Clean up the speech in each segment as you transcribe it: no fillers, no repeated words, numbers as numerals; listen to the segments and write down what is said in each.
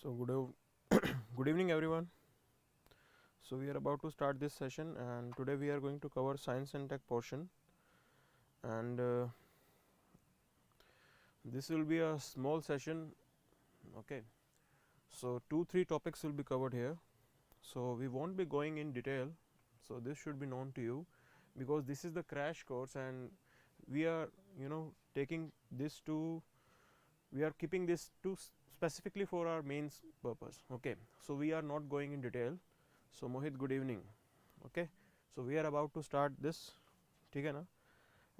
So good evening everyone. So we are about to start this session, and today we are going to cover science and tech portion, and this will be a small session. Okay, so 2-3 topics will be covered here, so we won't be going in detail, so this should be known to you because this is the crash course and we are taking this to, we are keeping this to specifically for our mains purpose. Okay, so we are not going in detail. So Mohit, good evening. Okay, so we are about to start this, ठीक है ना,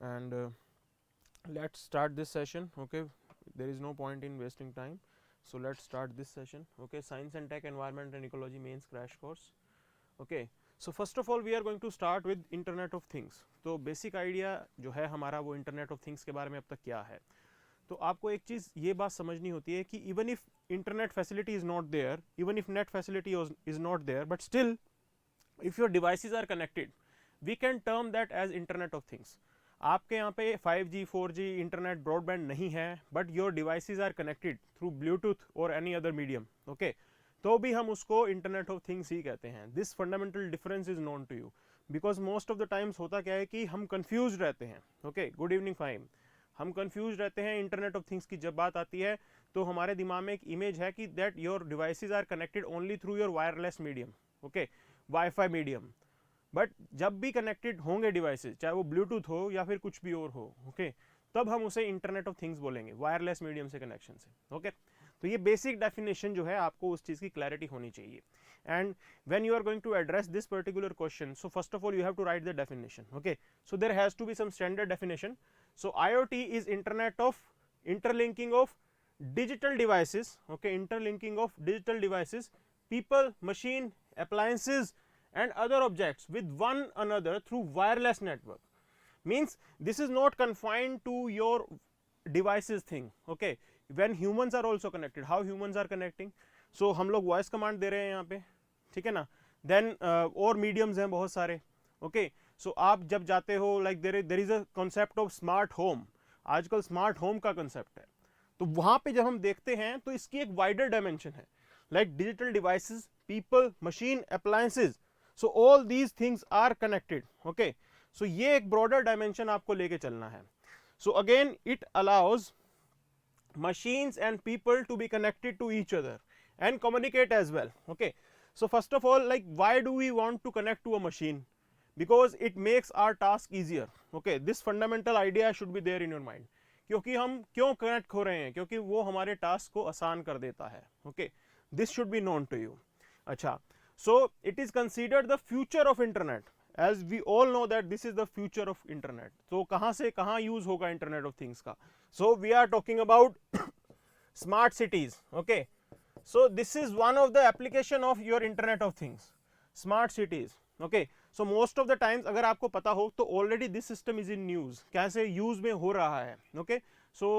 and let's start this session. Okay, there is no point in wasting time, so let's start this session. Okay, science and tech, environment and ecology mains crash course. Okay, so first of all we are going to start with internet of things. तो basic idea जो है हमारा वो internet of things के बारे में अब तक क्या है. तो आपको एक चीज़ ये बात समझनी होती है कि even if internet facility is not there, even if net facility is not there, but still if your devices are connected we can term that as internet of things. आपके यहाँ पे 5G 4G इंटरनेट ब्रॉडबैंड नहीं है, but your devices are connected through bluetooth और any other medium. Okay, तो भी हम उसको इंटरनेट ऑफ थिंग्स ही कहते हैं. This fundamental difference is known to you because most of the times होता क्या है कि हम कन्फ्यूज रहते हैं. ओके, गुड इवनिंग फाइम. हम कंफ्यूज रहते हैं इंटरनेट ऑफ थिंग्स की जब बात आती है तो हमारे दिमाग में एक इमेज है कि that your devices are connected only through your wireless medium. Okay, wifi medium. But जब भी कनेक्टेड होंगे डिवाइसेस, चाहे वो ब्लूटूथ हो या फिर कुछ भी और हो, ओके, तब हम उसे इंटरनेट ऑफ थिंग्स बोलेंगे, वायरलेस मीडियम से कनेक्शन से. ओके, तो ये बेसिक डेफिनेशन जो है आपको उस चीज़ की क्लैरिटी होनी चाहिए. And when you are going to address this particular question, so first of all you have to write the definition. Okay, so there has to be some standard definition. So IoT is internet of interlinking of digital devices. Okay, interlinking of digital devices, people, machine, appliances and other objects with one another through wireless network. Means this is not confined to your devices thing. Okay, when humans are also connected, how humans are connecting? So हम लोग voice command दे रहे हैं यहाँ पे, ठीक है ना. Then और mediums हैं बहुत सारे. Okay, सो आप जब जाते हो, like there is a concept of smart home. आजकल स्मार्ट होम का कॉन्सेप्ट है, तो वहाँ पे जब हम देखते हैं तो इसकी एक वाइडर डायमेंशन है, like digital devices, people, machine, appliances. So all these things are connected. Okay, so ये एक ब्रॉडर डायमेंशन आपको लेके चलना है. So again it allows machines and people to be connected to each other and communicate as well. Okay, so first of all, like, why do we want to connect to a machine? Because it makes our task easier. Okay, this fundamental idea should be there in your mind. क्योंकि हम क्यों connect हो रहे हैं? क्योंकि वो हमारे task को आसान कर देता है. Okay, this should be known to you. अच्छा, so it is considered the future of internet, as we all know that this is the future of internet. तो कहाँ से कहाँ यूज होगा इंटरनेट ऑफ थिंग्स का? So we are talking about smart cities. Okay, so this is one of the application of your internet of things, smart cities. Okay, so most of the times अगर आपको पता हो तो already this system is in use. कैसे use में हो रहा है? Okay, so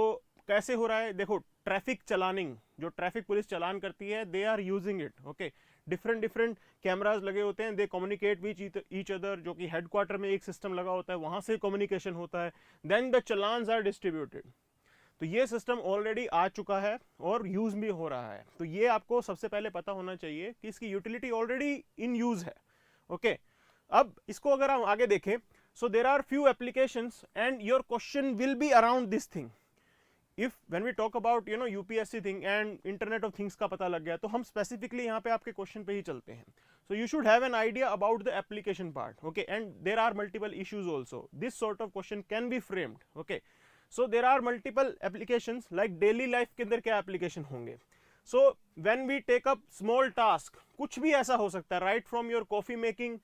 कैसे हो रहा है? देखो, ट्रैफिक चलानिंग, जो ट्रैफिक पुलिस चलान करती है, they are using it. Okay, different cameras लगे होते हैं, they communicate with each other, जो कि हेडक्वार्टर में एक सिस्टम लगा होता है, वहाँ से कम्युनिकेशन होता है, then the challans are distributed. तो ये सिस्टम ऑलरेडी आ चुका है और यूज भी हो रहा है. तो ये आपको सबसे पहले पता होना चाहिए कि इसकी यूटिलिटी ऑलरेडी इन यूज है. ओके, अब इसको अगर हम आगे देखें, so there are few applications and your question will be around this thing. If when we talk about UPSC thing and internet of things का पता लग गया, तो हम स्पेसिफिकली यहाँ पे आपके क्वेश्चन पे ही चलते हैं. So you should have an idea about the application part. Okay, and there are multiple issues also. This sort of question can be framed. Okay, so there are multiple applications, like daily life के अंदर क्या application होंगे. So when we take up small task, कुछ भी ऐसा हो सकता है, right from your coffee making,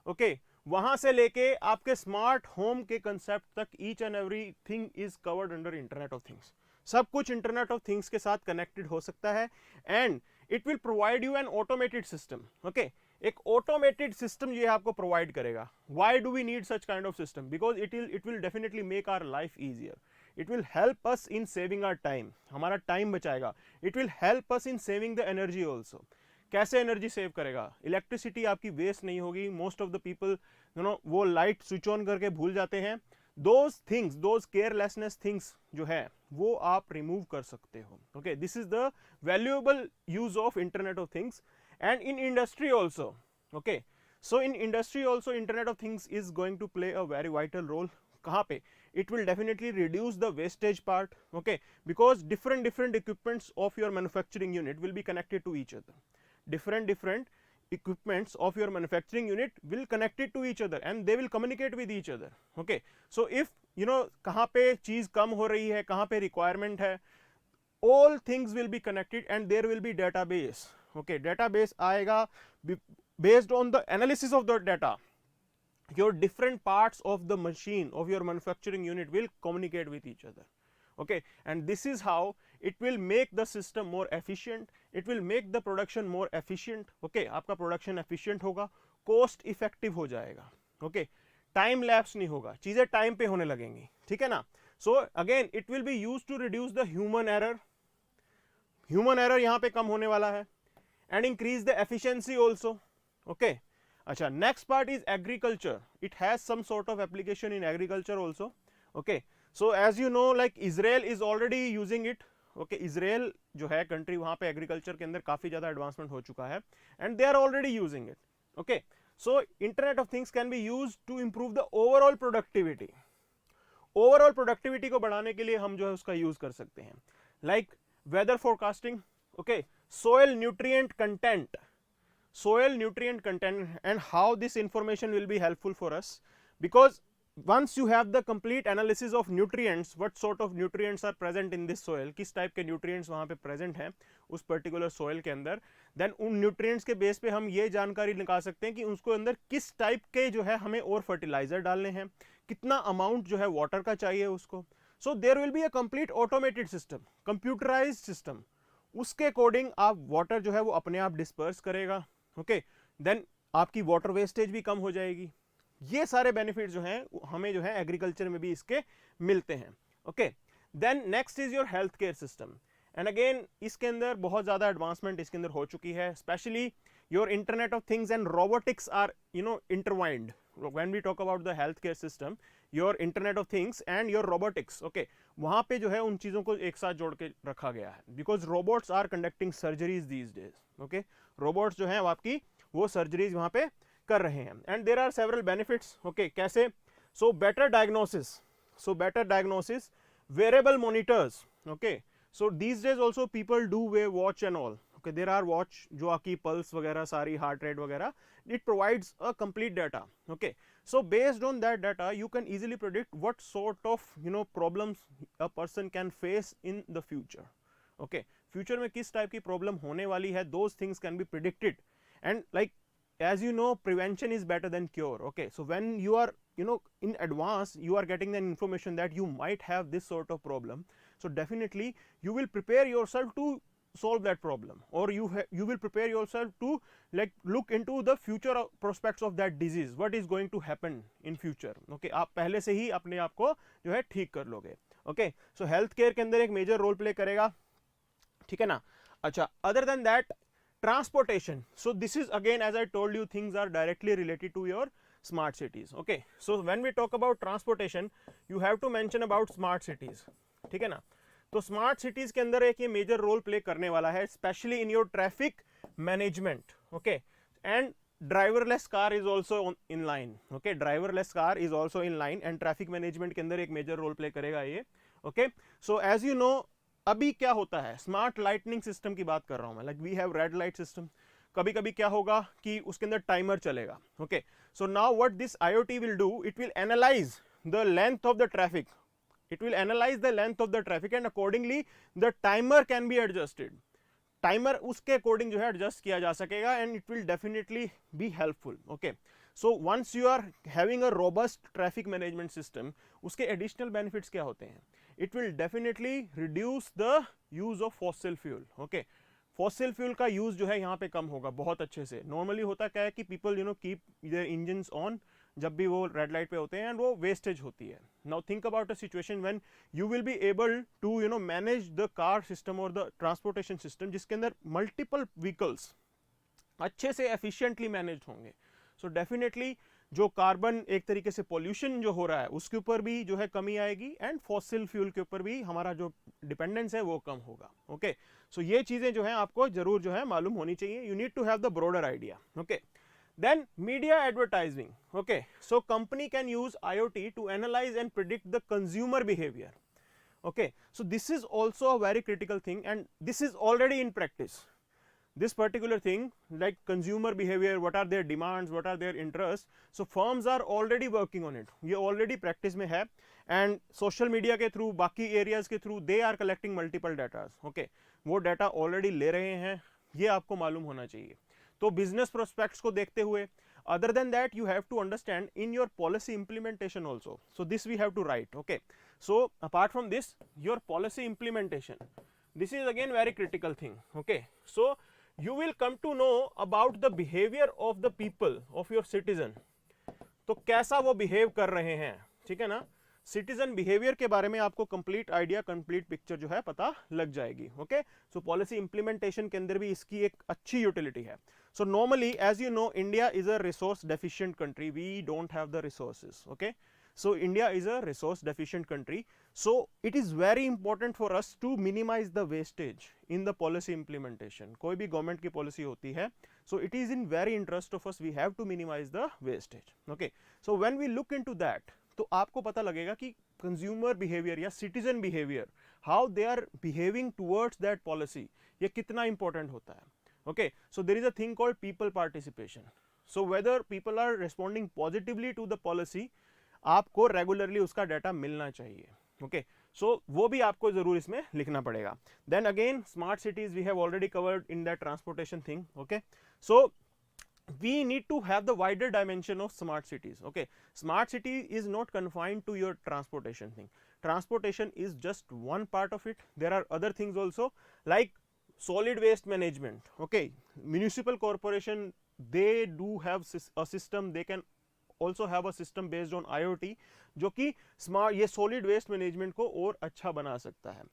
okay, वहां से लेके आपके स्मार्ट होम के कंसेप्ट तक, each and every thing is covered under internet of things. सब कुछ इंटरनेट ऑफ थिंग्स के साथ कनेक्टेड हो सकता है and it will provide you an automated system. Okay, एक ऑटोमेटेड सिस्टम ये आपको प्रोवाइड करेगा. Why do we need such kind of system? Because it will definitely make our life easier. It will help us in saving our time, हमारा time बचाएगा. It will help us in saving the energy also. कैसे energy save करेगा? Electricity आपकी waste नहीं होगी. Most of the people वो light switch on करके भूल जाते हैं. Those things, those carelessness things जो है, वो आप रिमूव कर सकते हो. Okay, this is the valuable use of internet of things. And in industry also. Okay, so in industry also internet of things is going to play a very vital role. kahan pe? It will definitely reduce the wastage part. Okay, because different equipments of your manufacturing unit will be connected to each other. Different equipments of your manufacturing unit will connect it to each other and they will communicate with each other. Okay, so if you know kahan pe cheez kam ho rahi hai, kahan pe requirement hai, all things will be connected and there will be database. Okay, database aayega based on the analysis of the data. Your different parts of the machine of your manufacturing unit will communicate with each other. Okay, and this is how it will make the system more efficient, it will make the production more efficient. Okay, आपका production efficient होगा, cost effective हो जाएगा. Okay, time lapse नहीं होगा, चीज़ें time पे होने लगेंगी. ठीक है ना. So again it will be used to reduce the human error. Human error यहाँ पे कम होने वाला है and increase the efficiency also. Okay, acha, next part is agriculture. It has some sort of application in agriculture also. Okay, so as you know like Israel is already using it. Okay, Israel जो है country वहाँ पे agriculture के अंदर काफ़ी ज़्यादा advancement हो चुका है and they are already using it. Okay, so internet of things can be used to improve the overall productivity. Overall productivity को बढ़ाने के लिए हम जो है उसका use कर सकते हैं. Like weather forecasting. Okay, soil nutrient content and how this information will be helpful for us, because once you have the complete analysis of nutrients, what sort of nutrients are present in this soil, किस type के nutrients वहाँ पे present हैं उस particular soil के अंदर, then उन nutrients के base पे हम ये जानकारी निकाल सकते हैं कि उसको अंदर किस टाइप के जो है हमें और fertilizer डालने हैं, कितना amount जो है water का चाहिए उसको. So there will be a complete automated system, computerized system. उसके अकॉर्डिंग आप वाटर जो है वो अपने आप डिस्पर्स करेगा. ओके, देन आपकी वाटर वेस्टेज भी कम हो जाएगी. ये सारे बेनिफिट जो हैं हमें जो है एग्रीकल्चर में भी इसके मिलते हैं. Okay, then next is your health care system. And again इसके अंदर बहुत ज़्यादा एडवांसमेंट इसके अंदर हो चुकी है. Specially your internet of things and robotics are intertwined. When we talk about the health care system, your internet of things and your robotics. Okay, वहाँ पे जो है उन चीज़ों को एक साथ जोड़ के रखा गया है, because robots are conducting surgeries these days. Okay, robots जो हैं वो आपकी वो सर्जरीज वहाँ पे कर रहे हैं. And there are several benefits. Okay, कैसे? So better diagnosis, wearable monitors. Okay, so these days also people do way watch and all. Okay, there are watch जो आपकी पल्स वगैरह सारी हार्ट रेट वगैरह, it provides a complete data. Okay, so based on that data you can easily predict what sort of problems a person can face in the future. Okay, future में किस type की problem होने वाली है, those things can be predicted. And like as you know, prevention is better than cure. Okay, so when you are in advance you are getting the information that you might have this sort of problem, so definitely you will prepare yourself to solve that problem, or you will prepare yourself to like look into the future prospects of that disease, what is going to happen in future. Okay, आप पहले से ही अपने आप को जो है ठीक कर लोगे. Okay, so health care के अंदर एक major role play करेगा. ठीक है ना. अच्छा, other than that, transportation. So this is again, as I told you, things are directly related to your smart cities. Okay, so when we talk about transportation you have to mention about smart cities. ठीक है ना. तो smart cities के अंदर एक ये major role play करने वाला है, specially in your traffic management. Okay, and driverless car is also in line. Okay, driverless car is also in line and traffic management के अंदर एक मेजर रोल प्ले करेगा ये. Okay, so as you know अभी क्या होता है, smart lightning system की बात कर रहा हूँ मैं. Like we have red light system. कभी कभी क्या होगा कि उसके अंदर टाइमर चलेगा. Okay, so now what this IoT will do, it will analyze the length of the traffic. It will analyze the length of the traffic and accordingly the timer can be adjusted. Timer उसके according जो है adjust किया जा सकेगा and it will definitely be helpful. Okay, so once you are having a robust traffic management system, उसके additional benefits क्या होते हैं? It will definitely reduce the use of fossil fuel. Okay, fossil fuel का use जो है यहाँ पे कम होगा बहुत अच्छे से. Normally होता क्या है कि people keep their engines on जब भी वो रेड लाइट पे होते हैं एंड वो वेस्टेज होती है. Now think about a situation when you will be able to manage the car system और द ट्रांसपोर्टेशन सिस्टम जिसके अंदर मल्टीपल व्हीकल्स अच्छे से एफिशिएंटली मैनेज होंगे. सो डेफिनेटली जो कार्बन एक तरीके से पोल्यूशन जो हो रहा है उसके ऊपर भी जो है कमी आएगी एंड फॉसिल फ्यूल के ऊपर भी हमारा जो डिपेंडेंस है वो कम होगा। ओके, सो ये चीजें जो है आपको जरूर जो है मालूम होनी चाहिए, you need to have the broader idea. Okay, then media advertising. Okay, so company can use IoT to analyze and predict the consumer behavior. Okay, so this is also a very critical thing and this is already in practice. This particular thing like consumer behavior, what are their demands, what are their interests, so firms are already working on it, ये already practice में है and social media के through, बाकी areas के through they are collecting multiple data. Okay, वो data already ले रहे हैं, ये आपको मालूम होना चाहिए। तो बिजनेस प्रोस्पेक्ट्स को देखते हुए, other than that you have to understand in your policy implementation also, so this we have to write. Okay, so apart from this your policy implementation, this is again very critical thing. Okay, so you will come to know about the behavior of the people of your citizen, तो कैसा वो behave कर रहे हैं, ठीक है ना। Citizen behaviour के बारे में आपको कंप्लीट आइडिया, कंप्लीट पिक्चर जो है पता लग जाएगी। ओके, सो पॉलिसी इंप्लीमेंटेशन के अंदर भी इसकी एक अच्छी यूटिलिटी है। So normally as you know India is a resource deficient country, we don't have the resources. Okay, so India is a resource deficient country, so it is very important for us to minimize the wastage in the policy implementation। कोई भी government की policy होती है, so it is in very interest of us, we have to minimize the wastage। okay, so when we look into that, तो आपको पता लगेगा कि कंज्यूमर बिहेवियर या citizen behaviour, how they are behaving towards that policy, ये कितना important होता है। Okay, so there is a thing called people participation, so whether people are responding positively to the policy, आपको रेगुलरली उसका data मिलना चाहिए। Okay, so वो भी आपको जरूर इसमें लिखना पड़ेगा। Then again smart cities we have already covered in that transportation thing. Okay, so we need to have the wider dimension of smart cities। okay, smart city is not confined to your transportation thing, transportation is just one part of it, there are other things also like solid waste management। okay, municipal corporation they do have a system, they can also have a system based on IoT जो कि smart ये solid waste management को और अच्छा बना सकता है।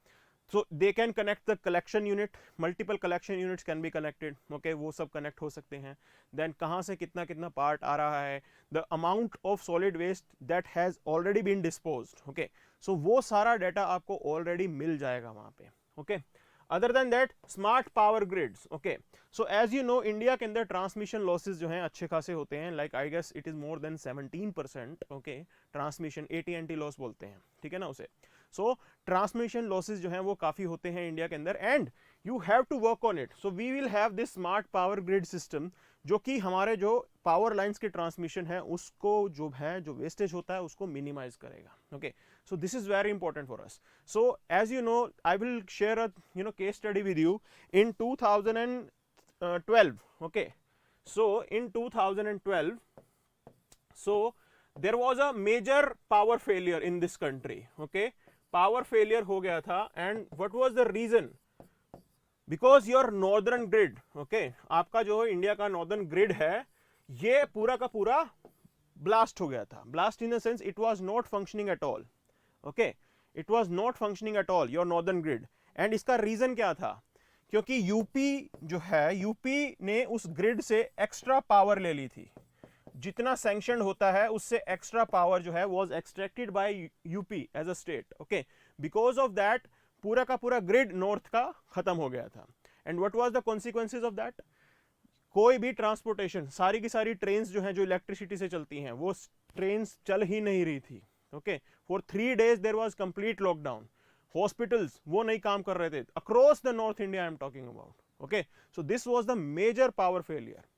so they can connect the collection unit, multiple collection units can be connected। okay, वो सब connect हो सकते हैं। then कहाँ से कितना कितना part आ रहा है, the amount of solid waste that has already been disposed। okay, so वो सारा data आपको already मिल जाएगा वहाँ पे। okay, other than that smart power grids। okay, so as you know India के अंदर transmission losses जो हैं अच्छे खासे होते हैं, like I guess it is more than 17%। okay, transmission AT&T loss बोलते हैं, ठीक है ना उसे। so transmission losses जो हैं वो काफ़ी होते हैं इंडिया के अंदर and you have to work on it। so we will have this smart power grid system जो कि हमारे जो पावर लाइंस के ट्रांसमिशन है उसको जो है जो वेस्टेज होता है उसको मिनिमाइज करेगा। Okay, so this is very important for us। so as you know I will share a case study with you in 2012। okay, so in 2012 so there was a major power failure in this country। okay, power failure हो गया था and what was the reason, because your northern grid, okay, आपका जो India का northern grid है ये पूरा का पूरा ब्लास्ट हो गया था। Blast in the sense it was not functioning at all. Okay, it was not functioning at all your northern grid. And इसका रीजन क्या था, क्योंकि यूपी जो है, यूपी ने उस ग्रिड से एक्स्ट्रा पावर ले ली थी, जितना सैंक्शन होता है उससे एक्स्ट्रा पावर जो है was extracted by UP as a state. Okay, because of that पूरा का पूरा ग्रिड नॉर्थ का खत्म हो गया था। And what was the consequences of that, कोई भी ट्रांसपोर्टेशन, सारी की सारी ट्रेन्स जो हैं जो इलेक्ट्रिसिटी से चलती हैं वो ट्रेन्स चल ही नहीं रही थी। Okay, for 3 days there was complete lockdown. Hospitals वो नहीं काम कर रहे थे across the north India I am talking about. Okay, so this was the major power failure.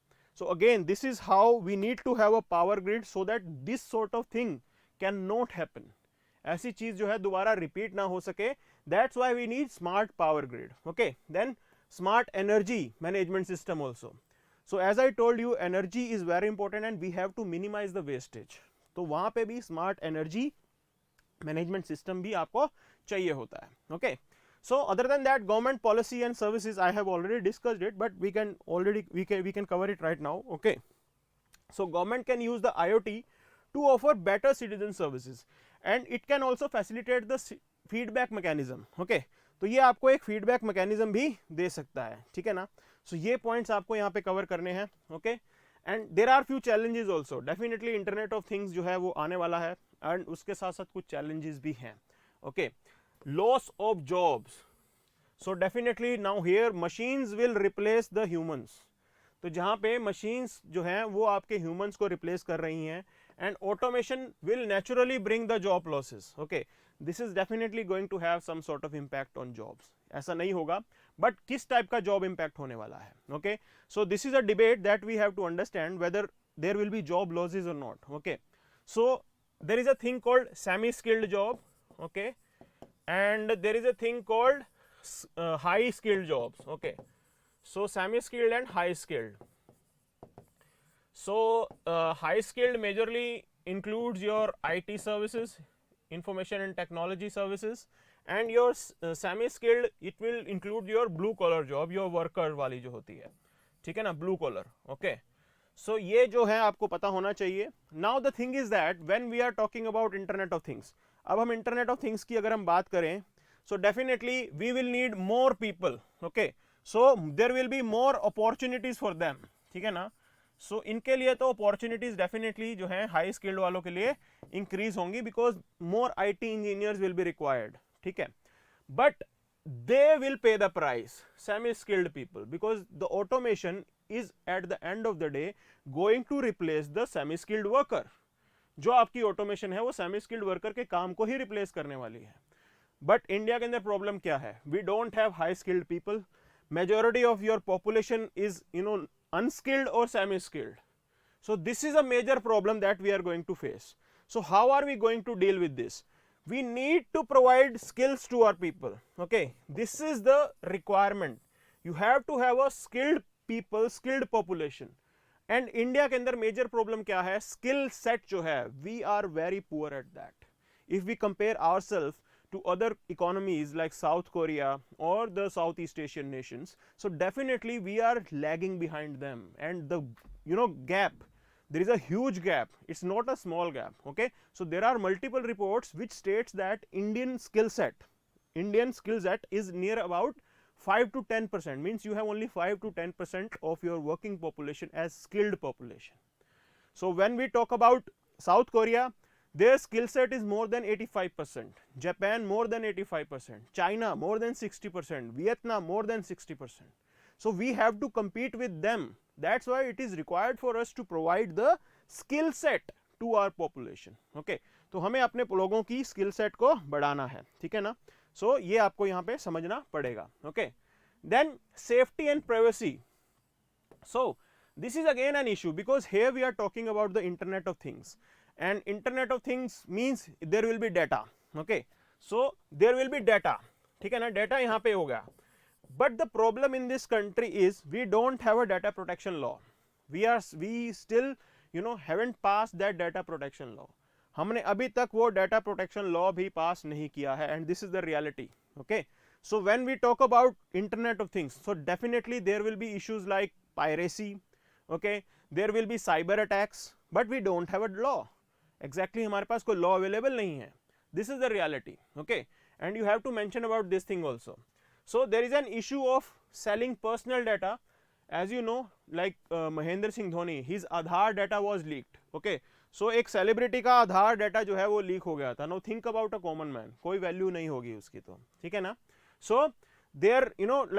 So again this is how we need to have a power grid so that this sort of thing cannot happen। ऐसी चीज जो है दोबारा repeat ना हो सके, that's why we need smart power grid। okay, then smart energy management system also। so as I told you energy is very important and we have to minimize the wastage। तो वहां पे भी smart energy management system भी आपको चाहिए होता है। okay, so other than that government policy and services I have already discussed it, but we can cover it right now। okay, so government can use the IoT to offer better citizen services and it can also facilitate the feedback mechanism। okay, तो ये आपको एक feedback mechanism भी दे सकता है, ठीक है ना। so ये points आपको यहाँ पे cover करने हैं। okay, and there are few challenges also, definitely internet of things जो है वो आने वाला है and उसके साथ साथ कुछ challenges भी हैं। okay, loss of jobs. So definitely now here machines will replace the humans. तो जहाँ पे machines जो हैं वो आपके humans को replace कर रही हैं, and automation will naturally bring the job losses. Okay, this is definitely going to have some sort of impact on jobs. ऐसा नहीं होगा, but किस type का job impact होने वाला है. Okay, so this is a debate that we have to understand whether there will be job losses or not. Okay, so there is a thing called semi-skilled job. Okay, and there is a thing called high skilled jobs. Okay, so semi skilled and high skilled. So high skilled majorly includes your IT services, information and technology services, and your semi skilled it will include your blue collar job, your worker वाली जो होती है, ठीक है ना, blue collar. Okay, so ये जो है आपको पता होना चाहिए. Now the thing is that when we are talking about internet of things, अब हम internet of things की अगर हम बात करें, so definitely we will need more people. Okay, so there will be more opportunities for them, ठीक है ना. so इनके लिए तो opportunities definitely जो हैं high skilled वालों के लिए increase होंगी, because more IT engineers will be required, ठीक है. but they will pay the price, semi skilled people, because the automation is at the end of the day going to replace the semi skilled worker. जो आपकी automation है वो semi skilled worker के काम को ही replace करने वाली है. बट इंडिया के अंदर प्रॉब्लम क्या है? We don't have high skilled people. Majority of your population is unskilled और semi skilled. So this is a major problem that we are going to face. So how are we going to deal with this? We need to provide skills to our people. Okay, this is the requirement. You have to have a skilled people, skilled population. And India के अंदर major problem क्या है? Skill set जो है, we are very poor at that. If we compare ourself to other economies like South Korea or the Southeast Asian nations, so definitely we are lagging behind them, and the gap, there is a huge gap. It's not a small gap. Okay, so there are multiple reports which states that Indian skill set is near about 5 to 10%, means you have only 5 to 10% of your working population as skilled population. So when we talk about South Korea, their skill set is more than 85%, Japan more than 85%, China more than 60%, Vietnam more than 60%. So we have to compete with them. That's why it is required for us to provide the skill set to our population. Okay, तो हमें अपने लोगों की skill set को बढ़ाना है, ठीक है ना. So ये आपको यहाँ पे समझना पड़ेगा. Okay, then safety and privacy. So this is again an issue, because here we are talking about the Internet of Things. And Internet of Things means there will be data. Okay, so there will be data, ठीक है ना, data यहाँ पे हो गया. But the problem in this country is we don't have a data protection law. We still haven't passed that data protection law. हमने अभी तक वो data protection law भी pass नहीं किया है, and this is the reality. Okay, so when we talk about Internet of Things, so definitely there will be issues like piracy. Okay, there will be cyber attacks, but we don't have a law. Exactly, हमारे पास कोई law available नहीं है. This is the reality. Okay, and you have to mention about this thing also. So there is an issue of selling personal data. As you know, like Mahendra Singh Dhoni, his Aadhaar data was leaked. Okay, so एक celebrity का आधार data जो है वो leak हो गया था. Now think about a common man, कोई value नहीं होगी उसकी, तो ठीक है ना. So their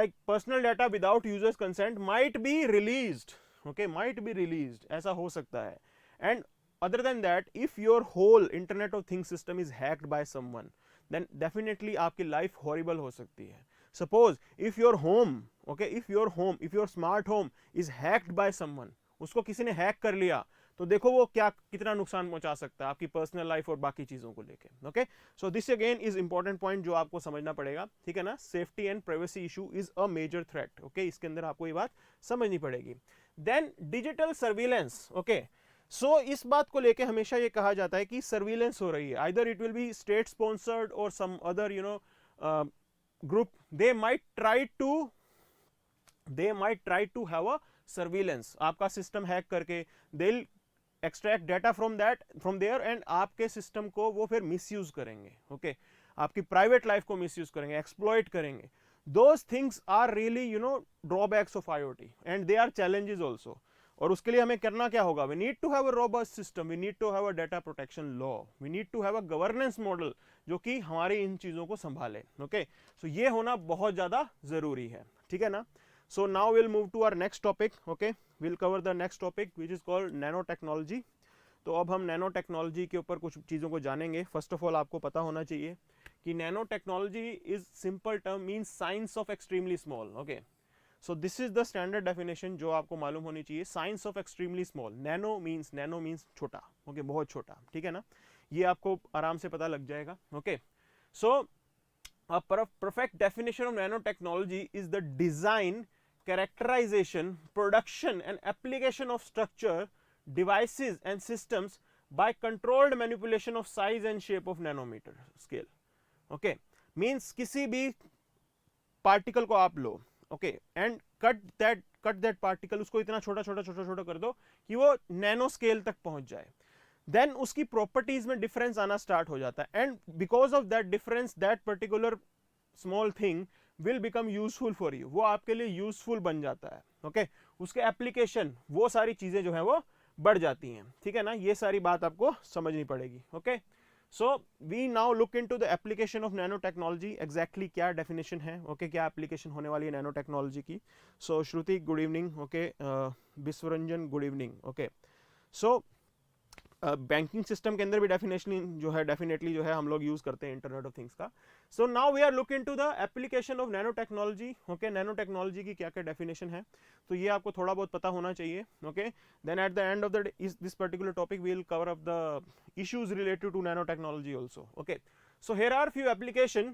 like personal data without users consent might be released. Okay, might be released, ऐसा हो सकता है. And other than that, if your whole Internet of Things system is hacked by someone, then definitely आपकी life horrible हो सकती है. Suppose if your home, okay, if your smart home is hacked by someone, उसको किसी ने hack कर लिया, तो देखो वो क्या कितना नुकसान पहुंचा सकता है आपकी पर्सनल लाइफ और बाकी चीज़ों को लेके. Okay, so this again is important point जो आपको समझना पड़ेगा, ठीक है ना. Safety and privacy issue is a major threat. Okay, इसके अंदर आपको ये बात समझनी पड़ेगी. देन डिजिटल सर्विलेंस. ओके, सो इस बात को लेके हमेशा ये कहा जाता है कि सर्विलेंस हो रही है, either it will be state sponsored और some other group. They might try to have a surveillance. आपका सिस्टम हैक करके they will extract data from there and आपके सिस्टम को वो फिर मिसयूज करेंगे. ओके, आपकी प्राइवेट लाइफ को मिसयूज करेंगे, एक्सप्लॉइट करेंगे. Those things are really drawbacks of IoT, and they are challenges also. और उसके लिए हमें करना क्या होगा, we need to have a robust system, we need to have a data protection law, we need to have a governance model जो कि हमारी इन चीजों को संभाले। ओके, सो ये होना बहुत ज्यादा जरूरी है, ठीक है ना। So now will move to our next topic. Okay, will cover the next topic which is called nano technology. तो अब हम नैनो टेक्नोलॉजी के ऊपर कुछ चीज़ों को जानेंगे। फर्स्ट ऑफ ऑल आपको पता होना चाहिए कि nano technology is simple term means science of extremely small. Okay, so this is the standard definition जो आपको मालूम होनी चाहिए, science of extremely small. Nano means छोटा, ओके, बहुत छोटा, ठीक है ना, ये आपको आराम से पता लग जाएगा। Okay, so a perfect definition of nanotechnology is the design, characterization, production and application of structure, devices and systems by controlled manipulation of size and shape of nanometer scale. Okay, means किसी भी particle को आप लो, okay, and cut that particle, उसको इतना छोटा छोटा छोटा छोटा कर दो कि वो नैनो स्केल तक पहुंच जाए, देन उसकी प्रॉपर्टीज में डिफरेंस आना स्टार्ट हो जाता है, and because of that difference that particular small thing will become useful for you, वो आपके लिए यूजफुल बन जाता है। ओके, उसके एप्लीकेशन, वो सारी चीजें जो है वो बढ़ जाती हैं, ठीक है ना, ये सारी बात आपको समझनी पड़ेगी। Okay, so we now look into the application of nano technology, exactly क्या डेफिनेशन है, ओके, क्या एप्लीकेशन होने वाली है नैनो टेक्नोलॉजी की। So Shruti good evening, okay, Vishwaranjan good evening. Okay, so banking system के अंदर भी डेफिनेटली जो है हम लोग यूज करते हैं इंटरनेट ऑफ थिंग्स का। So now we are look into the application of nano technology. Okay, nano technology की क्या क्या डेफिनेशन है, तो ये आपको थोड़ा बहुत पता होना चाहिए। Okay, then at the end of the this particular topic we will cover up the issues related to nanotechnology also. Okay, so here are few application.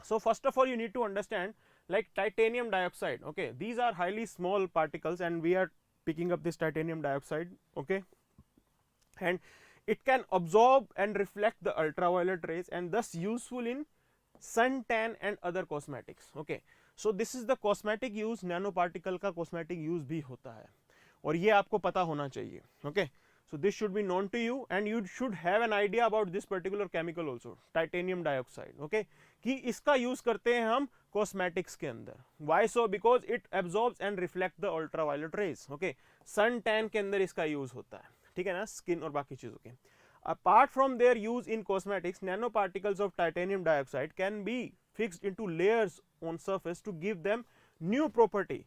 So first of all you need to understand like titanium dioxide. Okay, these are highly small particles and we are picking up this titanium dioxide. Okay, and it can absorb and reflect the ultraviolet rays and thus useful in suntan and other cosmetics. Okay, so this is the cosmetic use, nanoparticle का cosmetic use भी होता है और ये आपको पता होना चाहिए। Okay, so this should be known to you and you should have an idea about this particular chemical also, titanium dioxide. Okay, कि इसका यूज करते हैं हम कॉस्मेटिक्स के अंदर। why so, because it absorbs and reflect the ultraviolet rays. Okay, sun tan के अंदर इसका यूज होता है, ठीक है ना, स्किन और बाकी चीजों के। apart from their use in cosmetics, nanoparticles of titanium dioxide can be fixed into layers on surface to give them new property,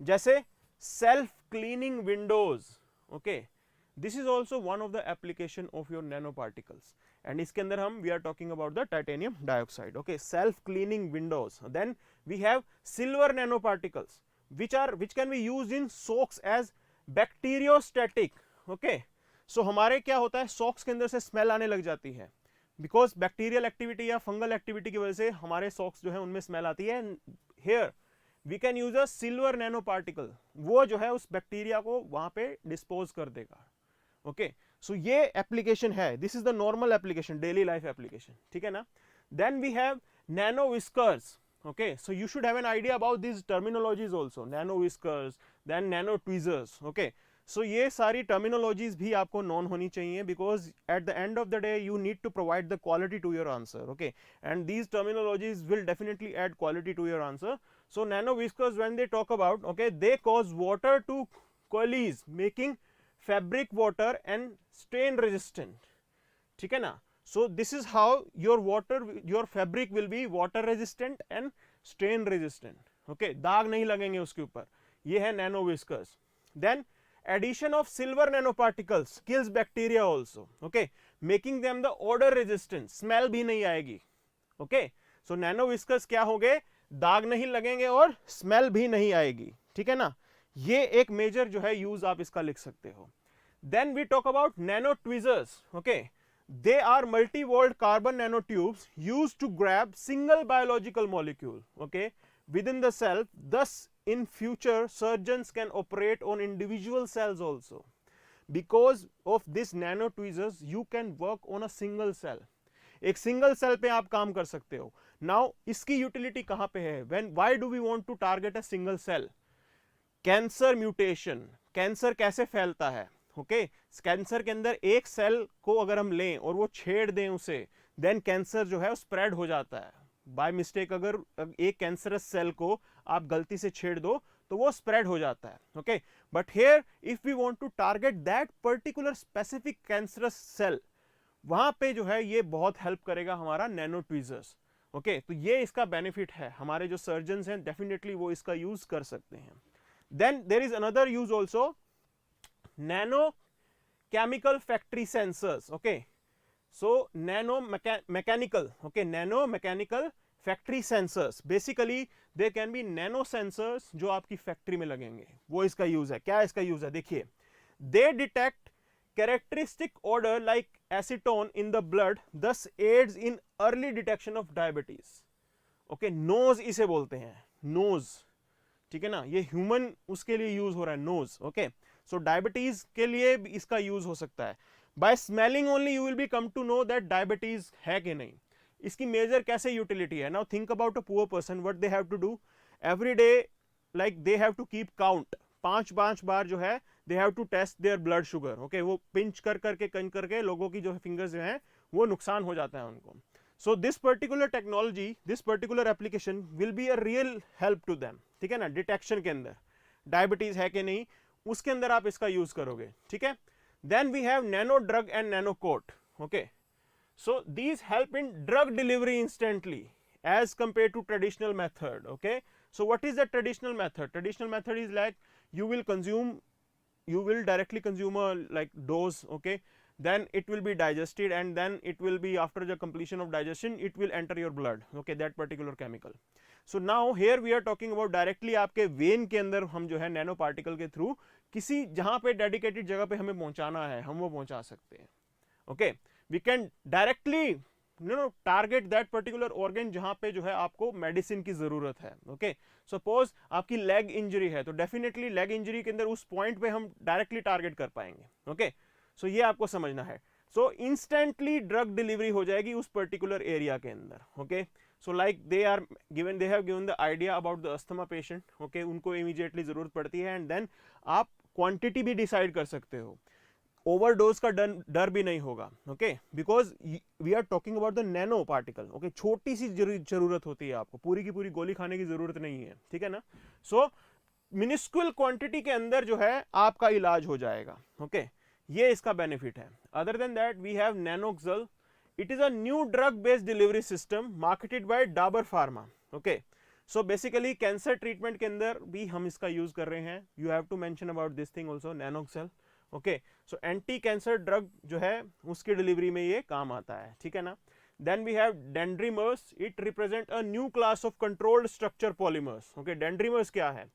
जैसे self cleaning windows. Okay, this is also one of the application of your nanoparticles and इसके अंदर हम we are talking about the titanium dioxide. Okay, self cleaning windows. Then we have silver nanoparticles which can be used in soaks as bacteriostatic. Okay, so हमारे क्या होता है, socks के अंदर से स्मेल आने लग जाती है बिकॉज बैक्टीरियल एक्टिविटी या फंगल एक्टिविटी की वजह से हमारे सॉक्स जो है उनमें स्मेल आती है। Here we can use a silver nano particle, वो जो है उस बैक्टीरिया को वहां पे डिस्पोज कर देगा। ओके, सो ये एप्लीकेशन है, this is the normal application, daily life application, ठीक है ना। Then we have nano whiskers. Okay, so you should have an idea about this terminologies also, nano whiskers, then nano tweezers. Okay, so ये सारी terminologies भी आपको known होनी चाहिए because at the end of the day you need to provide the quality to your answer. Okay, and these terminologies will definitely add quality to your answer. So nano whiskers, when they talk about, okay, they cause water to coalesce, making fabric water and stain resistant, ठीक है ना। So this is how your fabric will be water resistant and stain resistant. Okay, दाग नहीं लगेंगे उसके ऊपर, ये है nano whiskers. Then addition of silver nanoparticles kills bacteria also. Okay, making them the odor resistant, smell भी नहीं आएगी। Okay, so nano whiskers क्या हो गए, दाग नहीं लगेंगे और स्मेल भी नहीं आएगी, ठीक है ना। ये एक मेजर जो है यूज आप इसका लिख सकते हो। Then we talk about nano tweezers. Okay, they are multi walled carbon nano tubes used to grab single biological molecule, okay, within the cell, thus in future surgeons can operate on individual cells also. Because of this nano tweezers you can work on a single cell, एक single cell पे आप काम कर सकते हो। Now इसकी utility कहां पे है, why do we want to target a single cell, cancer mutation, cancer कैसे फैलता है। ओके, कैंसर के अंदर एक सेल को अगर हम लें और वो छेड़ दें उसे, देन कैंसर जो है स्प्रेड हो जाता है बाय मिस्टेक। अगर एक कैंसरस सेल को आप गलती से छेड़ दो तो वो स्प्रेड हो जाता है, okay. But here if we want to target that particular specific cancerous cell, वहां पे जो है ये बहुत हेल्प करेगा हमारा नैनो ट्वीजर्स, ओके। तो ये इसका बेनिफिट है, हमारे जो सर्जन्स हैं डेफिनेटली वो इसका यूज कर सकते हैं। Then there is another use also, nano chemical factory sensors, okay. So nano mechanical, okay, nano mechanical factory sensors, basically they can be nano sensors जो आपकी फैक्ट्री में लगेंगे, वो इसका यूज है। क्या इसका यूज है, देखिए, they detect characteristic odor like acetone in the blood, thus aids in early detection of diabetes, okay। Nose इसे बोलते हैं, नोज, ठीक है ना, ये ह्यूमन उसके लिए यूज हो रहा है, नोज, ओके। सो डायबिटीज के लिए इसका यूज हो सकता है। By smelling only you will be come to know that diabetes है कि नहीं। इसकी मेजर कैसे यूटिलिटी है, now think about a poor person, what they have to do every day, like they have to keep count, पांच बार जो है they have to test their blood sugar, okay. वो पिंच करके लोगों की जो फिंगर्स जो हैं वो नुकसान हो जाता है उनको। So this particular technology, this particular application will be a real help to them, ठीक है ना। डिटेक्शन के अंदर डायबिटीज है कि नहीं उसके अंदर आप इसका यूज करोगे, ठीक है। Then we have nano drug and nano coat, okay. So these help in drug delivery instantly as compared to traditional method, okay। So what is the traditional method? Traditional method is like you will directly consume a like dose, okay, then it will be digested and then it will be, after the completion of digestion, it will enter your blood, okay, that particular chemical। So now here we are talking about directly आपके when के अंदर हम जो है nano particle के through किसी जहां पे डेडिकेटेड जगह पे हमें पहुंचाना है हम वो पहुंचा सकते हैं, okay। we can directly target that particular organ जहां पे जो है आपको मेडिसिन की जरूरत है, ओके। सपोज आपकी लेग इंजरी है तो डेफिनेटली लेग इंजरी के अंदर उस पॉइंट पे हम डायरेक्टली टारगेट कर पाएंगे, ओके। सो ये आपको समझना है। सो इंस्टेंटली ड्रग डिलीवरी हो जाएगी उस पर्टिकुलर एरिया के अंदर, okay. So like they have given the idea about the asthma patient, okay, उनको इमीडिएटली जरूरत पड़ती है एंड देन आप क्वांटिटी भी डिसाइड कर सकते हो, ओवरडोज का डर भी नहीं होगा, okay, because we are talking about the nano particle, okay. छोटी सी जरूरत होती है आपको, पूरी की पूरी गोली खाने की जरूरत नहीं है, ठीक है ना। सो मिनिस्क्यूल क्वांटिटी के अंदर जो है आपका इलाज हो जाएगा, ओके। ये इसका बेनिफिट है। Other than that we have Nanoxel, it is a new drug based delivery system marketed by Dabur pharma, okay. So basically cancer treatment के अंदर भी हम इसका यूज कर रहे हैं। You have to mention about this thing also, Nanoxel, okay. So anti cancer drug जो है उसकी डिलीवरी में ये काम आता है, ठीक है ना। Then we have dendrimers, it represent a new class of controlled structure polymers, okay. Dendrimers क्या है,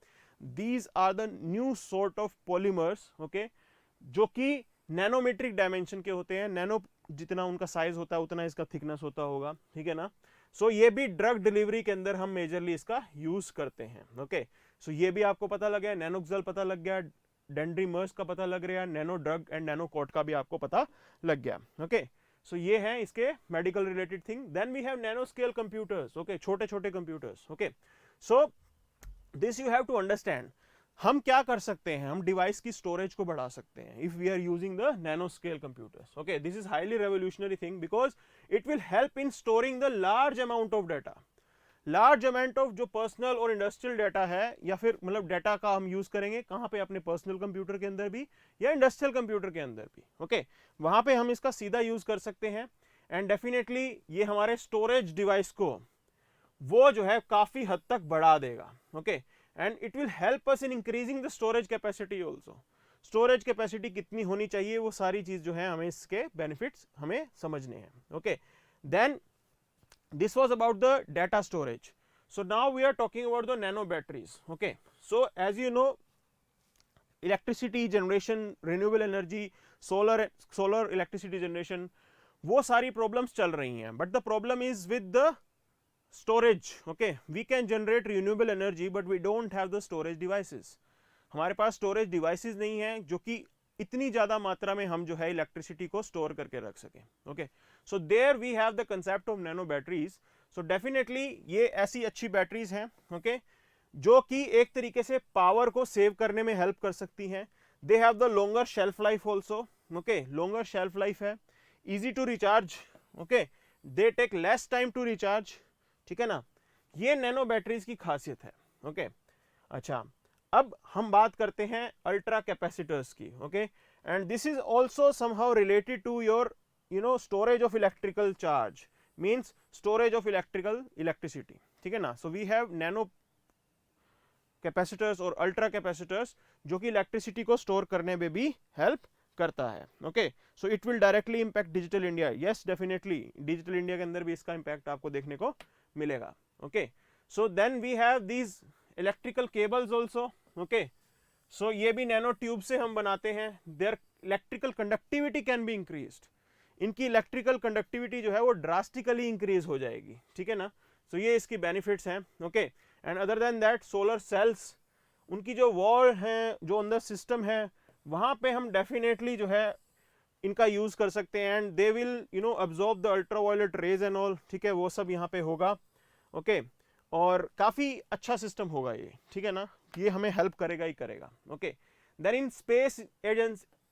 these are the new sort of polymers, okay, जो कि नैनोमेट्रिक डायमेंशन के होते हैं, नैनो जितना उनका साइज होता है उतना इसका थिकनेस होता होगा, ठीक है ना। सो ये भी ड्रग डिलीवरी के अंदर हम मेजरली इसका यूज करते हैं, ओके। सो ये भी आपको पता लग गया, नैनोक्सल पता लग गया, डेंड्रीमर्स का पता लग रहा है, nano drug and nano coat का भी आपको पता लग गया, ओके। सो ये है इसके medical related thing. Then we have nano scale computers, okay, छोटे छोटे computers, okay. So this you have to understand, हम क्या कर सकते हैं, हम डिवाइस की स्टोरेज को बढ़ा सकते हैं if we are using the nano scale computers, okay. This is highly revolutionary thing because it will help in storing the large amount of data, large amount of जो पर्सनल और industrial data है, या फिर मतलब data का हम use करेंगे कहां पे, अपने पर्सनल कंप्यूटर के अंदर भी या इंडस्ट्रियल कंप्यूटर के अंदर भी, ओके। वहां पे हम इसका सीधा यूज कर सकते हैं एंड डेफिनेटली ये हमारे स्टोरेज डिवाइस को वो जो है काफी हद तक बढ़ा देगा, okay. And it will help us in increasing the storage capacity also. Storage capacity कितनी होनी चाहिए वो सारी चीज जो है हमें इसके बेनिफिट्स हमें समझने हैं, okay. Then this was about the data storage. So now we are talking about the nano batteries, okay. So as you know, electricity generation, renewable energy, solar electricity generation, वो सारी problems चल रही हैं, but the problem is with the storage, okay। we can generate renewable energy but we don't have the storage devices, हमारे पास storage devices नहीं है जो कि इतनी ज्यादा मात्रा में हम जो है इलेक्ट्रिसिटी को स्टोर करके रख सके, okay. So there we have the concept of nano batteries. So definitely ये ऐसी अच्छी बैटरीज हैं, ओके, जो कि एक तरीके से पावर को सेव करने में हेल्प कर सकती हैं। They have the longer shelf life also, okay, longer shelf life है, easy to recharge, okay, they take less time to recharge, ठीक है ना। ये नैनो बैटरीज की खासियत है, ओके। अच्छा, अब हम बात करते हैं अल्ट्रा कैपेसिटर्स की, okay, and this is also somehow related to your storage of electrical charge, means storage of electricity, ठीक है ना. So we have nano capacitors और अल्ट्रा कैपेसिटर्स जो कि इलेक्ट्रिसिटी को स्टोर करने में भी हेल्प करता है. Okay, so it will directly impact digital India. Yes, definitely digital India के अंदर भी इसका इंपैक्ट आपको देखने को मिलेगा. Okay, so then we have these electrical cables also. Okay, so ये भी नैनो ट्यूब से हम बनाते हैं. Their electrical conductivity can be increased. इनकी इलेक्ट्रिकल कंडक्टिविटी जो है वो ड्रास्टिकली इंक्रीज हो जाएगी, ठीक है ना. सो ये इसकी बेनिफिट्स हैं. Okay, and other than that solar cells, उनकी जो वॉल है, जो अंदर सिस्टम है, वहाँ पे हम डेफिनेटली जो है इनका यूज कर सकते हैं. And they will absorb the ultraviolet rays and all, ठीक है, वो सब यहाँ पे होगा. ओके, और काफ़ी अच्छा सिस्टम होगा ये, ठीक है ना. ये हमें हेल्प करेगा ही करेगा. Okay, then in space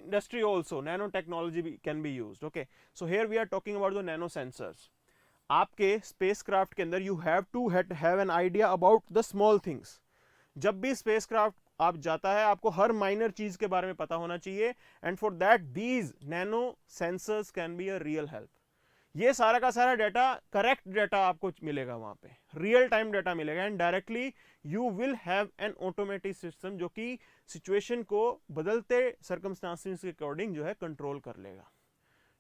industry also nano technology can be used. Okay, so here we are talking about the nano sensors. आपके spacecraft के अंदर you have to have an idea about the small things. जब भी spacecraft आप जाता है आपको हर minor चीज के बारे में पता होना चाहिए, and for that these nano sensors can be a real help. ये सारा का सारा डाटा करेक्ट डाटा आपको मिलेगा, वहां पे रियल टाइम डाटा मिलेगा, and directly you will have an automatic system जो कि सिचुएशन को बदलते सर्कमस्टांसेस के अकॉर्डिंग जो है कंट्रोल कर लेगा,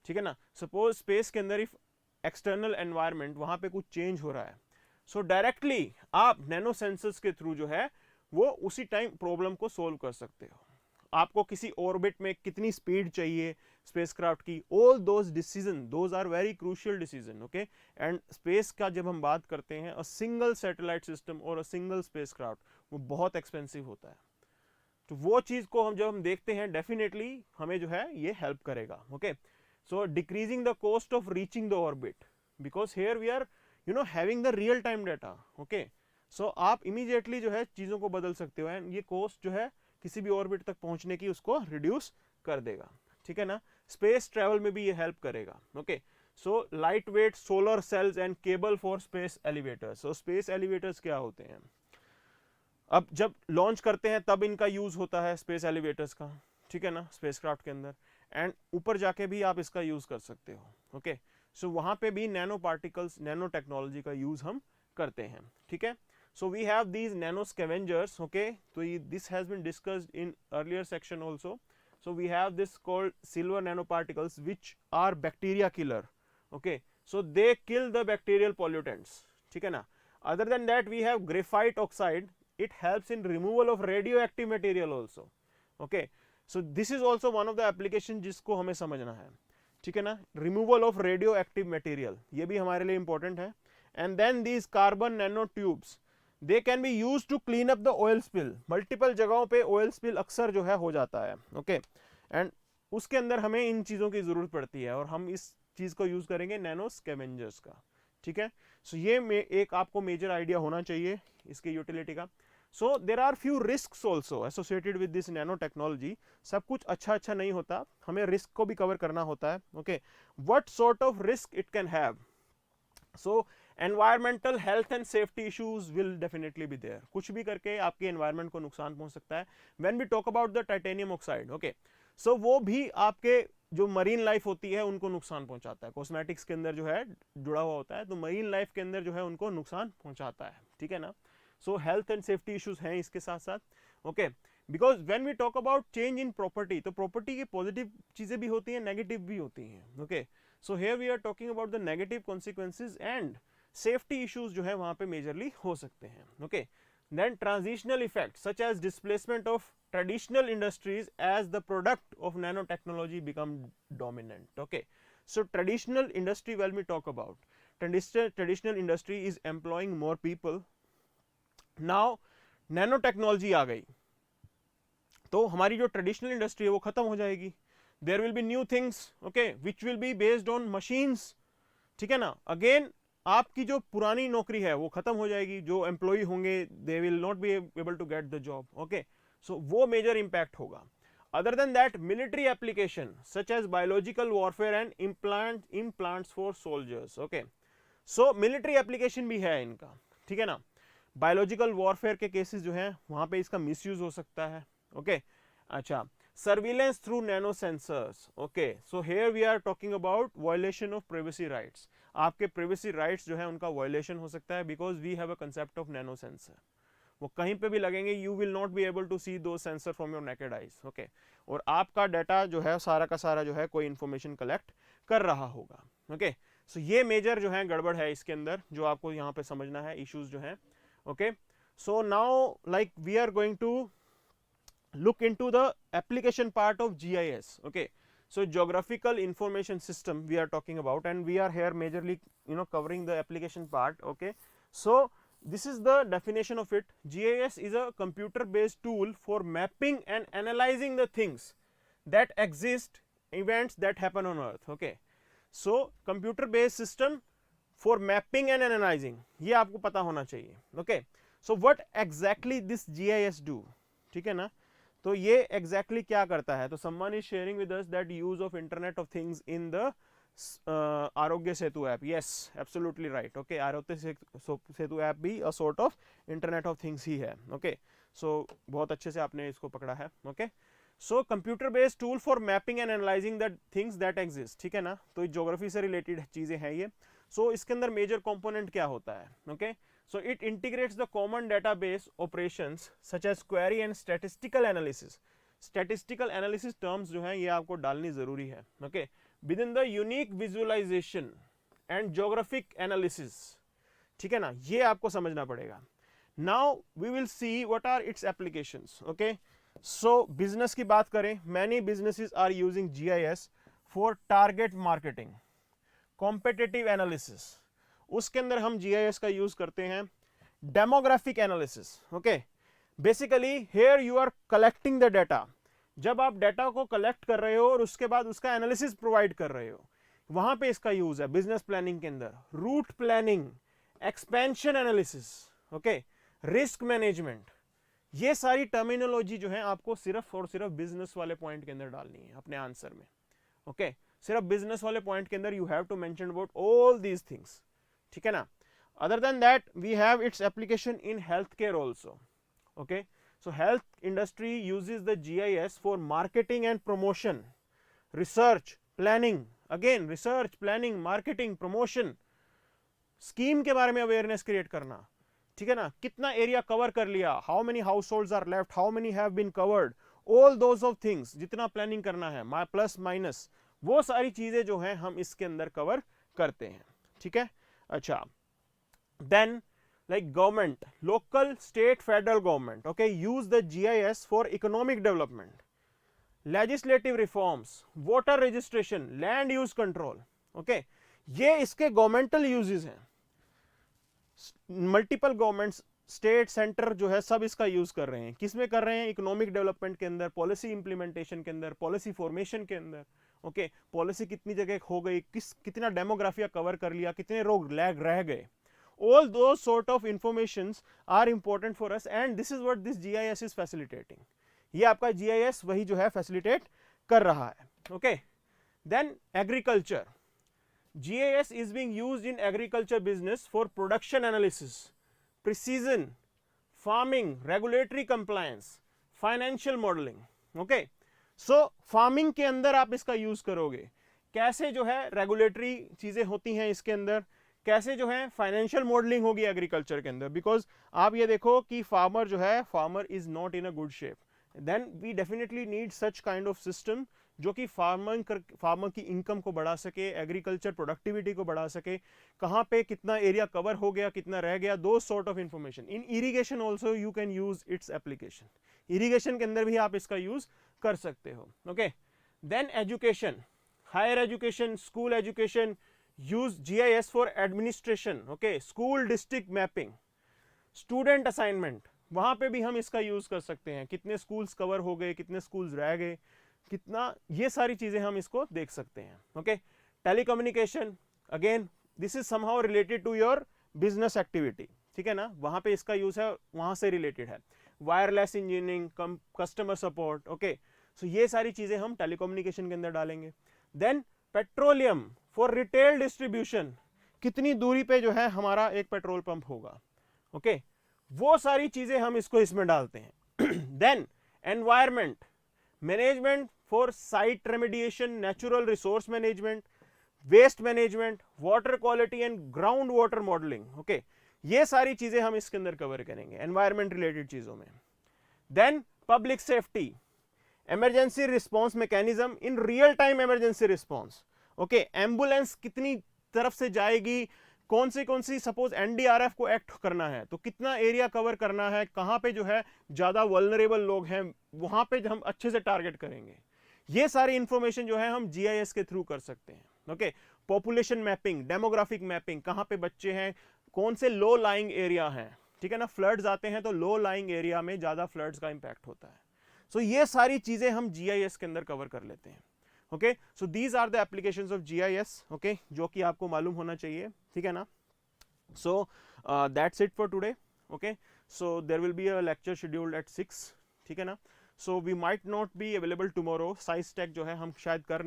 ठीक है ना. सपोज स्पेस के अंदर इफ एक्सटर्नल एनवायरनमेंट वहां पे कुछ चेंज हो रहा है, सो डायरेक्टली आप नैनो सेंसर्स के थ्रू जो है वो उसी टाइम प्रॉब्लम को सोल्व कर सकते हो. आपको किसी ऑर्बिट में कितनी स्पीड चाहिए स्पेसक्राफ्ट की, all those decision, those are very crucial decision. Okay, and space का जब हम बात करते हैं, अ सिंगल सैटेलाइट सिस्टम और अ सिंगल स्पेसक्राफ्ट वो बहुत एक्सपेंसिव होता है. तो वो चीज को हम जब हम देखते हैं डेफिनेटली हमें जो है ये हेल्प करेगा. Okay, so decreasing the cost of reaching the orbit, because here we are having the real time data. Okay, so आप इमीडिएटली जो है चीजों को बदल सकते हो, एंड ये कॉस्ट जो है किसी भी ऑर्बिट तक पहुंचने की उसको रिड्यूस कर देगा, ठीक है ना. स्पेस ट्रैवल में भी ये हेल्प करेगा. Okay, so light weight solar cells and cable for space elevators. So space elevators क्या होते हैं, अब जब लॉन्च करते हैं तब इनका यूज होता है स्पेस एलिवेटर्स का, ठीक है ना, स्पेसक्राफ्ट के अंदर, एंड ऊपर जाके भी आप इसका यूज कर सकते हो. ओके, सो वहां पे भी नैनो पार्टिकल्स, नैनो टेक्नोलॉजी का यूज हम करते हैं, ठीक है. So we have these nano scavengers. Okay, so this has been discussed in earlier section also. So we have this called silver nanoparticles which are bacteria killer. Okay, so they kill the bacterial pollutants, ठीक है ना. Other than that we have graphite oxide. It helps in removal of radioactive material also. Okay, so this is also one of the application जिसको हमें समझना है, ठीक है ना. Removal of radioactive material ये भी हमारे लिए important है. And then these carbon nanotubes, they can be used to clean up the oil spill. Multiple जगहों पे ऑयल स्पिल अक्सर जो है हो जाता है. ओके, एंड उसके अंदर हमें इन चीज़ों की ज़रूरत पड़ती है, और हम इस चीज़ को यूज़ करेंगे नैनो स्कैवेंजर्स का, ठीक है. सो ये एक आपको मेजर आइडिया होना चाहिए इसकी यूटिलिटी का. So there are few risk also associated with this nano technology. सब कुछ अच्छा नहीं होता, हमें रिस्क को भी कवर करना होता है. Okay, what sort of risk it can have. So environmental health and safety issues will definitely be there. कुछ भी करके आपके एनवायरमेंट को नुकसान पहुंच सकता है. When we talk about the titanium oxide, okay, so वो भी आपके जो मरीन लाइफ होती है उनको नुकसान पहुंचाता है. कॉस्मेटिक्स के अंदर जो है जुड़ा हुआ होता है, तो मरीन लाइफ के अंदर जो है उनको नुकसान पहुंचाता है, ठीक है ना. So health and safety issues हैं इसके साथ साथ. Okay, because when we talk about change in property, तो प्रॉपर्टी की पॉजिटिव चीजें भी होती हैं, नेगेटिव भी होती हैं. Okay, so here we are talking about the negative consequences, and safety issues जो है वहां पे मेजरली हो सकते हैं. Okay, then transitional effect such as displacement of traditional industries as the product of nano technology become dominant. Okay, so traditional industry, well we talk about traditional industry is employing more people. Now nano technology आ गई तो हमारी जो traditional industry है वो खत्म हो जाएगी. There will be new things, okay, which will be based on machines, ठीक है ना. अगेन आपकी जो पुरानी नौकरी है वो खत्म हो जाएगी, जो एम्प्लॉय होंगे they will not be able to get the job. Okay, so वो मेजर इंपैक्ट होगा. Other than that military application such as biological warfare and implants for soldiers. Okay, so military application भी है इनका, ठीक है ना. Biological warfare के cases जो हैं वहां पे इसका मिसयूज हो सकता है। ओके अच्छा, surveillance through nano sensors. Okay so here we are talking about violation of privacy rights. आपके प्राइवेसी राइट्स जो है उनका वायलेशन हो सकता है because we have a concept of nano sensor. वो कहीं पे भी लगेंगे, you will not be able to see those sensor from your naked eyes. Okay, और आपका डाटा जो है सारा का सारा जो है कोई इंफॉर्मेशन कलेक्ट कर रहा होगा। ओके सो ये मेजर जो है गड़बड़ है इसके अंदर जो आपको यहाँ पे समझना है, इश्यूज जो है। Okay so now like we are going to look into the application part of GIS. Okay, so geographical information system we are talking about, and we are here majorly covering the application part. Okay, so this is the definition of it. GIS is a computer based tool for mapping and analyzing the things that exist, events that happen on earth. Okay, so computer based system for mapping and analyzing, ये आपको पता होना चाहिए। Okay, so what exactly this GIS do? ठीक है ना, तो ये एग्जैक्टली क्या करता है, तो someone is sharing with us that use of internet of things in the Aarogya Setu app. Yes absolutely right. Okay, Aarogya Setu app भी a sort of internet of things ही है। ओके सो बहुत अच्छे से आपने इसको पकड़ा है। Okay so computer based tool for mapping and analysing the things that exist. ठीक है ना, तो ज्योग्राफी से रिलेटेड चीजें हैं ये। सो इसके अंदर मेजर कंपोनेंट क्या होता है? Okay so it integrates the common database operations such as query and statistical analysis. Statistical analysis terms जो हैं ये आपको डालनी जरूरी है। okay, within the unique visualization and geographic analysis। ठीक है ना, ये आपको समझना पड़ेगा। now we will see what are its applications। okay, so business की बात करें, many businesses are using GIS for target marketing, competitive analysis। उसके अंदर हम GIS का यूज करते हैं demographic analysis. Okay basically here you are collecting the data. जब आप डाटा को कलेक्ट कर रहे हो और उसके बाद उसका एनालिसिस प्रोवाइड कर रहे हो, वहां पे इसका यूज है बिजनेस प्लानिंग के अंदर, route planning, expansion analysis, okay risk management. ये सारी टर्मिनोलॉजी जो है आपको सिर्फ और सिर्फ बिजनेस वाले पॉइंट के अंदर डालनी है अपने आंसर में। ओके सिर्फ बिजनेस वाले पॉइंट के अंदर you have to mention about all these things. ठीक है ना, other than that we have its application in healthcare also। okay so health industry uses the GIS for marketing and promotion, research planning, again research planning, marketing, promotion, scheme के बारे में awareness create करना। ठीक है ना, कितना area cover कर लिया, how many households are left, how many have been covered, all those of things, जितना प्लानिंग करना है प्लस माइनस, वो सारी चीजें जो हैं हम इसके अंदर कवर करते हैं। ठीक है अच्छा, then like government, local, state, federal government, okay use the GIS for economic development, legislative reforms, voter registration, land use control। okay ये इसके गवर्नमेंटल यूजेस हैं। मल्टीपल गवर्नमेंट्स, स्टेट, सेंटर जो है सब इसका यूज कर रहे हैं। किस में कर रहे हैं? इकोनॉमिक डेवलपमेंट के अंदर, पॉलिसी इंप्लीमेंटेशन के अंदर, पॉलिसी फॉर्मेशन के अंदर। ओके पॉलिसी कितनी जगह हो गई, कितना डेमोग्राफिया कवर कर लिया, कितने रोग लैग रह गए, all those sort of informations are important for us and this is what this GIS is facilitating। ये आपका GIS वही जो है facilitate कर रहा है। okay then agriculture, GIS is being used in agriculture business for production analysis, precision farming, regulatory compliance, financial modeling। okay so farming के अंदर आप इसका यूज करोगे, कैसे जो है रेगुलेटरी चीजें होती हैं इसके अंदर, कैसे जो है फाइनेंशियल मॉडलिंग होगी एग्रीकल्चर के अंदर। बिकॉज आप ये देखो कि फार्मर जो है, farmer is not in a good shape, then we definitely need such kind of system जो कि फार्मर की इनकम को बढ़ा सके, एग्रीकल्चर प्रोडक्टिविटी को बढ़ा सके, कहाँ पे कितना एरिया कवर हो गया, कितना रह गया, दो sort of information. In irrigation also you can use its application, irrigation के अंदर भी आप इसका यूज कर सकते हो। Okay then education, higher education, school education, use GIS for administration। okay school district mapping, student assignment, वहां पे भी हम इसका यूज कर सकते हैं, कितने स्कूल्स कवर हो गए, कितने स्कूल्स रह गए, कितना, ये सारी चीजें हम इसको देख सकते हैं। Okay telecommunication, again this is somehow related to your business activity. ठीक है ना, वहां पे इसका यूज है, वहां से रिलेटेड है। Wireless engineering, customer support. Okay so ये सारी चीजें हम टेलीकम्युनिकेशन के अंदर डालेंगे। Then petroleum for retail distribution, कितनी दूरी पे जो है हमारा एक पेट्रोल पंप होगा। ओके वो सारी चीजें हम इसमें डालते हैं। Then environment management for site remediation, natural resource management, waste management, water quality and ground water modelling. Okay, ये सारी चीजें हम इसके अंदर कवर करेंगे एनवायरमेंट रिलेटेड चीजों में। Then public safety, emergency response mechanism in real time emergency response. Okay, ambulance कितनी तरफ से जाएगी, कौन सी सपोज एनडीआरएफ को एक्ट करना है तो कितना एरिया कवर करना है, कहां पे जो है ज्यादा वल्नरेबल लोग हैं वहां पे हम अच्छे से टारगेट करेंगे। ये सारी इंफॉर्मेशन जो है हम जीआईएस के थ्रू कर सकते हैं। Okay, population mapping, demographic mapping, कहां पे बच्चे हैं, कौन से लो लाइंग एरिया हैं, ठीक है ना, फ्लड्स आते हैं तो लो लाइंग एरिया में ज्यादा फ्लड्स का इंपैक्ट होता है। सो ये सारी चीजें हम जीआईएस के अंदर कवर कर लेते हैं। Okay, so these are the applications of GIS, okay, जो कि आपको मालूम होना चाहिए, ठीक है ना। So that's it for today. Okay, so there will be a lecture scheduled at 6, ठीक है ना। So we might not be available tomorrow, science tech जो है हम शायद कल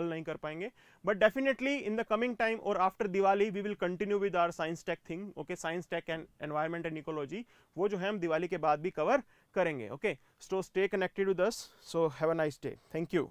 नहीं कर पाएंगे, but definitely in the coming time और after Diwali we will continue with our science tech thing. Okay, science tech and environment and ecology, वो जो है हम दिवाली के बाद भी कवर करेंगे। Okay, so stay connected with us, so have a nice day, thank you.